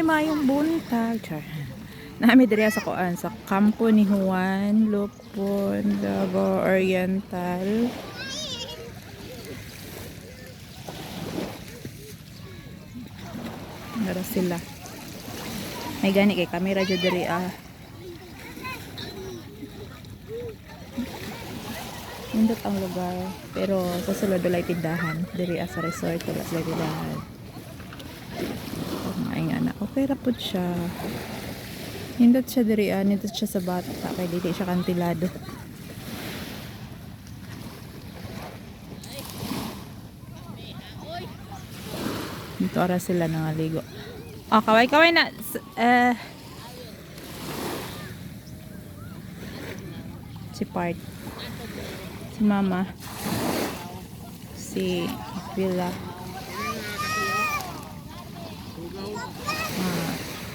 mayong buntag. Char. Nami diri sa kuan sa kampo ni Juan Lupon, Davao Oriental. Nara sila. May gani kay kamera jud diri Nindot ang lugar, pero sa sulod walay tindahan diri sa resort wala sila tindahan. Maing anak, okay ra pud siya. Nindot siya diri nindot siya sa bata kay dili siya kantilado. Dito ara sila nangaligo. Oh, kaway-kaway na si Part, si Mama, si Villa,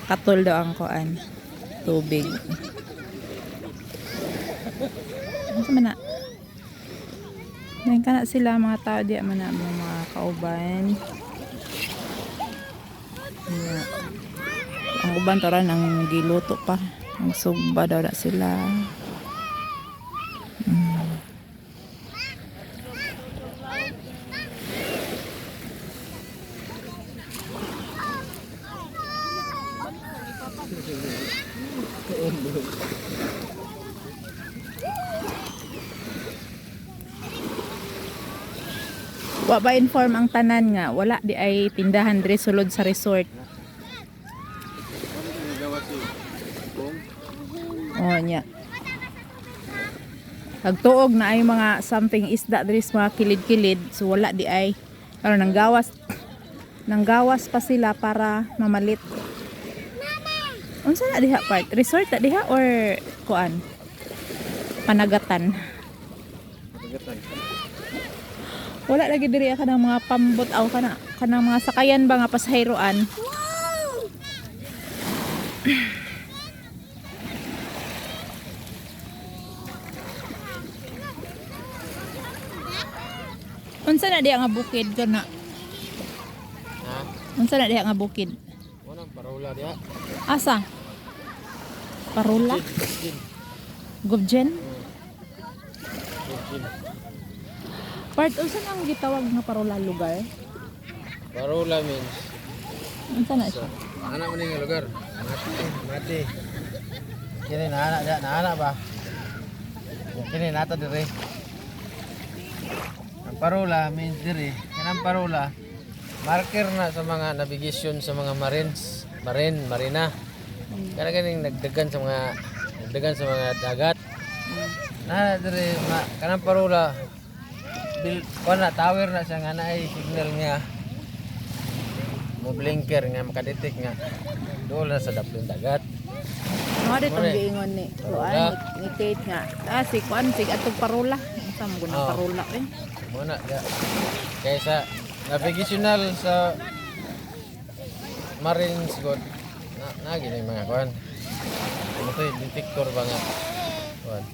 katol daw ang kuan tubig. Ano sa mana? Ngayon ka na sila mga tao di man na mga kauban. Yeah. Ang uban taran ang giluto pa. Ang sugba daw na sila. Wa ba inform ang tanan nga wala di ay tindahan diri sulod sa resort. Oh nya. Pagtuog na ay mga something isda diri sa mga kilid-kilid, so wala di ay pero nanggawas pa sila para mamalit. Unsa na diha Part? Resort na diha or kuan? Panagatan. Wala lagi diri ka ng mga pambot aw kanang mga sakayan ba nga pasahiroan. Unsa na diha nga bukid kana? Ha? Unsa na diha nga bukid? Wala parola diha. Asa? Parola? Gubjen? Part unsa nang gitawag nga parola lugar? Parola means Unsa na siya? ana man nga lugar. Mati. Kini na ba? Kini nata dire. Ang parola means dire. Kanang parola marker na sa mga navigation sa mga marina. Kana ganing nagdagan sa mga dagat. Na dire kanang parola na tower na siya nga na ay signal nga mo blinker nga makadetect nga doon na sa daplong dagat. Ano dito giingon ni kuan ni Kate nga. Si kuan sig atog parola. Unsa mo gunang parola eh? Muna kaysa navigational sa Marines God na gini mga kuan. Ito detector ba nga kuan.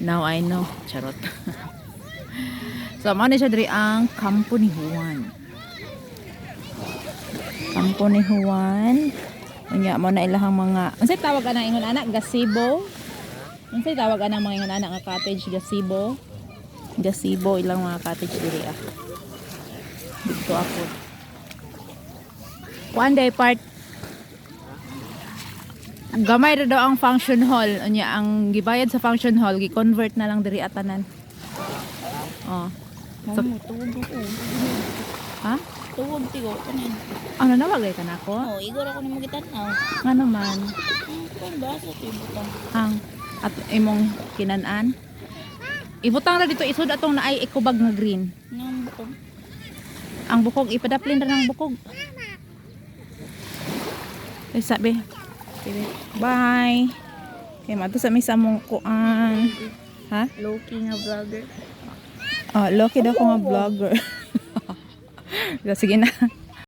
Now I know. Charot. So, mo na siya diri ang kampo ni Juan. Kampo ni Juan. Unya mo na ilahang mga... Unsay tawag anang ingon anak? Gazebo? Unsay tawag anang mga ingon anak nga cottage? Gazebo? Gazebo ilang mga cottage diri Dito ako. One day Part gamay ra daw ang function hall unya ang gibayad sa function hall gi-convert na lang diri atanan. Oh. So, tuwag ko. ha? Tuwag tigo kanin. Ano nawagay ka na ako? Oh, igor ako nimo gitanaw. Ngano man Kung basa ti butang. ang at imong kinan-an? Ibutang ra dito isud atong naay ikubag nga green. Nang bukog. Ang bukog ipadaplin ra ng bukog. Ay sabi. Bye. Kay mato sa may samong kuan. Ha? Loki nga vlogger. Oh, Loki daw ko nga vlogger. Sige na.